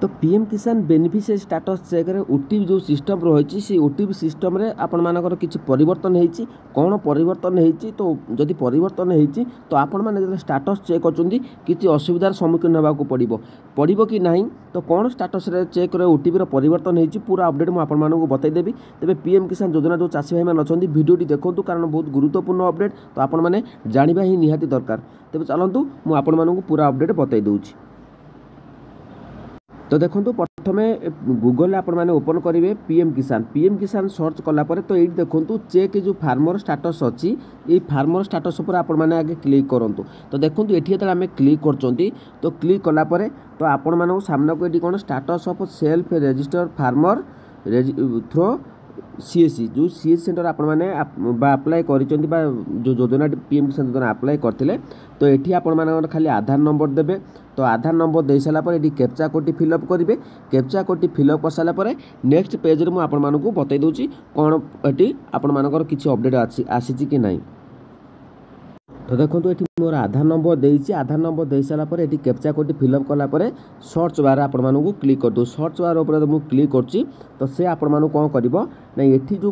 तो पीएम किसान beneficiary status check रे ओटीपी जो सिस्टम रही से ओटीपी सिस्टम रे आपण मानकर किसी परिवर्तन होती कौन परिवर्तन होती तो जदि परिवर्तन होती तो आपण मैंने स्टाटस चेक कर असुविधार सम्मुखीन होगा पड़ो कि ना तो कौन स्टाटस रे चेक रे ओटीपी परिवर्तन होती पूरा अपडेट मुझे बतईदेवी। तेज पीएम किसान योजना जो चाषी भाई मैंने अच्छा भिडियोटी देखूँ कारण बहुत गुरुत्वपूर्ण अपडेट तो आपण मैंने जाना ही निहाती दरकार। तेज चलतु मुझे पूरा अपडेट बतई दूँ। तो देखो प्रथमे गूगल आपण मैंने ओपन करेंगे पीएम किसान सर्च कलापर तो ये देखो चेक जो फार्मर स्टाटस अच्छी ये फार्मर स्टाटस पर आपण मैंने आगे क्लिक करूँ। तो देखो ये जो आम क्लिक कर तो क्लिक कलापर तो आपण मान सामना को ये कौन status of self register farmer through CSC जो सीएससी सेंटर आपण मैंने अप्लाई कर जो योजना पीएम किसान योजना अप्लाई करते तो ये आपण मान खाली आधार नंबर देवे। तो आधार नंबर दे सारापर ये कैप्चा कोड फिलअप करेंगे। कैप्चा कोड फिलअप कर सारापर नेक्स्ट पेज रे मुझे आपको बतई दूसरी कौन ये आपण मानकर किसी अपडेट आसी कि नहीं। तो देखो ये मोर आधार नंबर देती आधार नंबर दे सारापर ये कैप्चा कोड फिलअप कलापर सर्च बार आपण मानू क्लिक कर दो। सर्च बार उपर मुझे क्लिक कर तो से आपण मानू कौन कर ना ये जो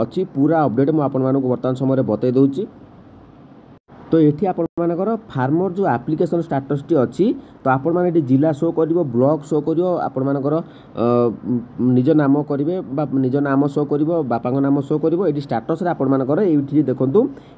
अच्छी पूरा अपडेट मुझे बर्तमान समय बतई दूसरी। तो ये आपर फार्मर जो एप्लिकेशन स्टाटस टी अच्छी तो आपण मैंने जिला शो कर ब्लॉक शो कर आपर निज नाम करेंगे निज नाम शो कर बापा नाम शो कर ये स्टाटस आपर ये देखूँ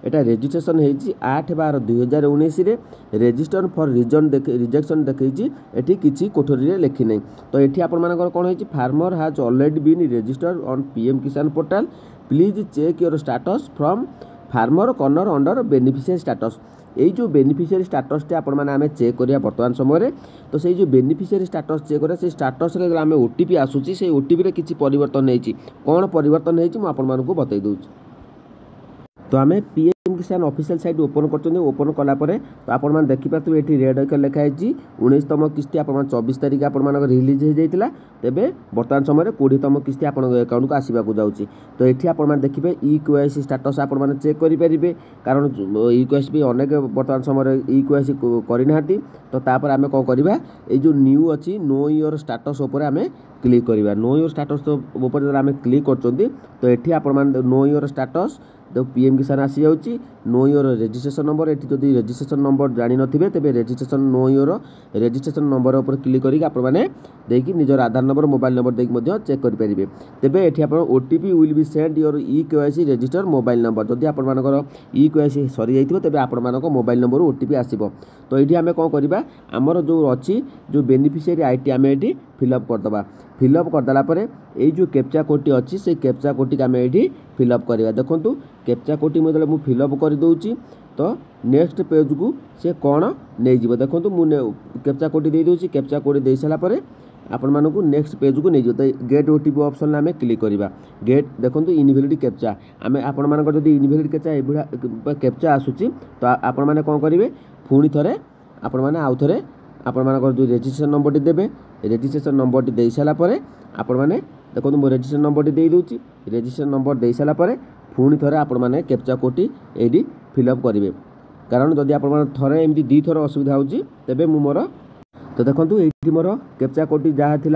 यहाँ रेजिस्ट्रेशन होती 8/12/2019 रेजिस्टर फॉर रिजेक्शन देखी ये किसी कोठरी लिखी नहीं। तो ये आपर कौन हो farmer has already been registered on PM Kisan portal please check your status from farmer corner under beneficiary status. ये जो बेनिफिशियरी स्टाटस आपण मैंने आम चेक करिया वर्तमान समय तो से जो बेनिफिशियरी स्टाटस चेक करिया से स्टाटस रे आम ओटीपी आसूची से ओटीपी रे किसी परिवर्तन होती कौन परिवर्तन होती मुझे आपको बतई दूँ। तो आम पीएम किसान ऑफिशियल साइट ओपन कर ओपन कलापर तो आप देखिपे ये रेड अक्षर लिखाई 19तम किस्ती आप 24 तारीख आप रिलीज हो जाता तेरे बर्तमान समय 20तम किस्ती आप अकाउंट को आसवाक जाऊँगी। तो ये आप देखिए इक्यूआईसी स्टाटस आप चेक करेंगे कारण इक्यूआईसी भी अनेक बर्तमान समय इक्यूआईसी करना तो तापर आम कौन करवा ये जो न्यू अच्छी नो योर स्टाटस उपर आम क्लिक करवा। नो योर स्टाटस उपर आम क्लिक कर तो ये आप नो योर स्टाटस तो पीएम किसान आसी जाऊँगी। नो योर रेजिस्ट्रेशन नंबर ये जदि रेजिस्ट्रेशन नंबर जानी नथिबे तेबे registration know your registration number उपर क्लिक करके आपने देखिए निजर आधार नंबर मोबाइल नंबर देखिए चेक करेंगे। तेबे ये आप OTP will be send your eKYC register mobile number जदि आपर इक्यूआईसी सरी जाइथिबो तेबे आपण मोबाइल नंबर ओटीपी आसीबो। तो ये आम कौन करवा आमर जो अच्छी जो बेनिफिशियरी आईटी आम ये फिलअप करदे फिलअप करदेला ये जो कैप्चा कोड अच्छी से कैप्चा कोड आम ये फिलअप करवा। देखूँ कैप्चा कोड मुझे फिलअप कर दूची तो नेक्स्ट पेज को से कौन नहीं जीव देखो मुझे कैप्चा कोड दे दूची कैप्चा कोड दे सारापर आपण मानक नेक्स्ट पेज को नहीं तो गेट ओटीपी ऑप्शन आम क्लिक करवा। गेट देखो इनवैलिड कैप्चा आम आपण मानक जदि इनवैलिड कैप्चा आसूची तो आपण माने कौन करेंगे पुणी थे आपण माने आउ थे आपण मानक जो रेजिस्ट्रेशन नंबर देवे रेजिस्ट्रेशन नंबर दे सारापर आपण माने देखो मो रेजिस्ट्रेशन नंबर दे दूची रेजिस्ट्रेशन नंबर दे सारापर पुणी थे आपण माने कैप्चा कोड ये फिलअप करेंगे कारण जदि आप थे एमती दी थर असुविधा होची तेबे मु मोर तो देखो ये मोर कैप्चा कोड जहाँ थी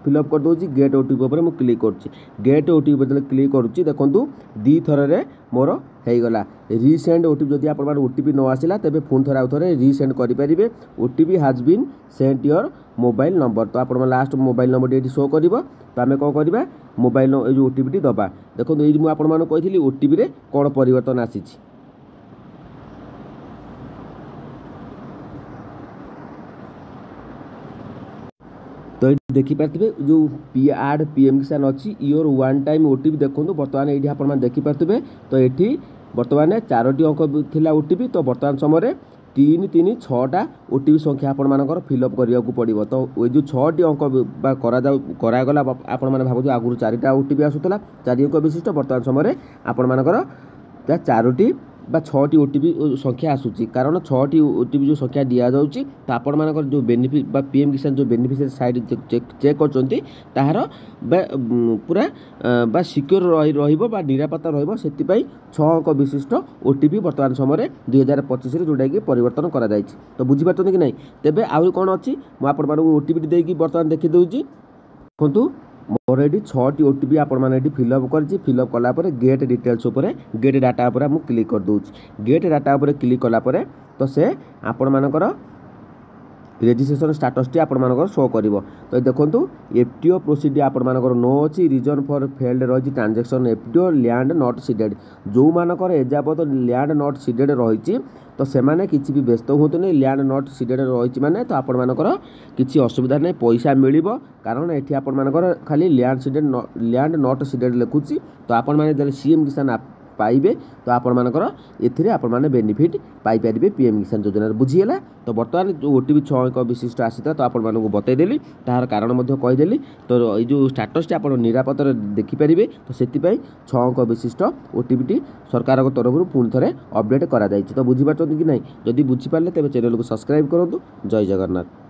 फिलअप कर दूसरी गेट ओटीपी उपर मु क्लिक कर गेट ओटीपी जो क्लिक करुच्ची देखो दी थर मोर होगला रिसेंड ओटीपी जदि आप ओटीपी न आसला तेबे फोन थोड़ा आउ थे रिसेंड करेंगे OTP has been sent your mobile number. तो आप लास्ट मोबाइल नंबर ये शो कर तो आम कौन करवा मोबाइल जो ओटीपी दबा देखो ये मुझे आपको ओटीपी रे कौन परिवर्तन आसी। तो ये देखिपारे जो आड पीएम किसान अच्छी योर वन टाइम ओटीपी देखो बर्तमान ये आप देखिपारे तो ये बर्तमान 4टी अंक थिला ओटीपी तो बर्तमान समय 336टा ओटीपी संख्या आपर फिलअप करने को पड़ो। तो ये जो 6टी अंक करागला आपण मैंने भावुँ आगुरी 4टा ओटीपी आसूला 4 अंक विशिष्ट बर्तमान समय आपर 4टी বা 6ଟି ଓଟିପି ସଂଖ୍ୟା ଆସୁଛି କାରଣ 6ଟି ଓଟିପି ଯେଉଁ ସଂଖ୍ୟା ଦିଆଯାଉଛି ତ ଆପଣମାନଙ୍କର ଯେଉଁ ବେନିଫିଟ୍ ବା ପିଏମ୍ କିଷାନ ଯେଉଁ ବେନିଫିସିଆରୀ ସାଇଟ୍ ଚେକ୍ କରୁଛନ୍ତି ତାହାର ପୁରା ବା ସିକ୍ୟୁର ରହିବ ବା ନିରାପତ୍ତା ରହିବ ସେଥିପାଇଁ 6 ଅଙ୍କ ବିଶିଷ୍ଟ ଓଟିପି ବର୍ତ୍ତମାନ ସମୟରେ 2025ରେ ଯେଉଁଟାକି ପରିବର୍ତ୍ତନ କରାଯାଇଛି। ତ ବୁଝିପାରୁଛନ୍ତି କି ନାହିଁ? ତେବେ ଆହୁରି କ'ଣ ଅଛି ମୁଁ ଆପଣମାନଙ୍କୁ ଓଟିପିଟି ଦେଇକି ବର୍ତ୍ତମାନ ଦେଖିଦେଉଛି। ଦେଖନ୍ତୁ ମୋର ଏଠି 6ଟି ଓଟିପି ଆପଣମାନେ ଏଠି ଫିଲ୍ଅପ୍ କରିଛି। ଫିଲ୍ଅପ୍ କଲା ପରେ ଗେଟ୍ ଡିଟେଲ୍ସ ଉପରେ ଗେଟ୍ ଡାଟା ଉପରେ ମୁଁ କ୍ଲିକ୍ କରିଦେଉଛି। ଗେଟ୍ ଡାଟା ଉପରେ କ୍ଲିକ୍ କଲା ପରେ ତ ସେ ଆପଣମାନଙ୍କର ରେଜିଷ୍ଟ୍ରେସନ୍ ଷ୍ଟାଟସ୍ଟି ଆପଣମାନଙ୍କର ଶୋ କରିବ। ତ ଦେଖନ୍ତୁ ଏଫ୍ଟିଓ ପ୍ରୋସିଡ୍ ଆପଣମାନଙ୍କର नो ଅଛି। ରିଜନ୍ ଫର୍ ଫେଲ୍ଡ ରହିଛି transaction FTO land not seeded. ଯେଉଁମାନଙ୍କର ଏଯାବତ ଲ୍ୟାଣ୍ଡ ନଟ୍ ସିଡେଡ୍ ରହିଛି ତ ସେମାନେ କିଛି ବି ବ୍ୟସ୍ତ ହୁଅନ୍ତୁନି। ଲ୍ୟାଣ୍ଡ ନଟ୍ ସିଡେଡ୍ ରହିଛି ମାନେ ତ ଆପଣମାନଙ୍କର କିଛି ଅସୁବିଧା ନାହିଁ, ପଇସା ମିଳିବ। କାରଣ ଏଠି ଆପଣମାନଙ୍କର ଖାଲି ଲ୍ୟାଣ୍ଡ ନଟ୍ ସିଡେଡ୍ ଲେଖୁଛି। ତ ଆପଣମାନେ ଯେତେବେଳେ ସିଏମ୍ କିଷାନ ପାଇବେ ତ ଆପଣମାନଙ୍କର ଏଥିରେ ଆପଣମାନେ ବେନିଫିଟ୍ ପାଇପାରିବେ ପିଏମ୍ କିଷାନ ଯୋଜନାରେ। ବୁଝିହେଲା? ତ ବର୍ତ୍ତମାନ ଯେଉଁ ଓଟିପି 6 ଅଙ୍କ ବିଶିଷ୍ଟ ଆସିଥିଲା ତ ଆପଣମାନଙ୍କୁ ବତେଇଦେଲି, ତାହାର କାରଣ ମଧ୍ୟ କହିଦେଲି। ତ ଏଇ ଯେଉଁ ଷ୍ଟାଟସ୍ଟି ଆପଣ ନିରାପଦରେ ଦେଖିପାରିବେ ତ ସେଥିପାଇଁ 6 ଅଙ୍କ ବିଶିଷ୍ଟ ଓଟିପିଟି ସରକାରଙ୍କ ତରଫରୁ ପୁଣି ଥରେ ଅପଡ଼େଟ୍ କରାଯାଇଛି। ତ ବୁଝିପାରୁଛନ୍ତି କି ନାହିଁ? ଯଦି ବୁଝିପାରିଲେ ତେବେ ଚ୍ୟାନେଲକୁ ସବସ୍କ୍ରାଇବ୍ କରନ୍ତୁ। ଜୟ ଜଗନ୍ନାଥ।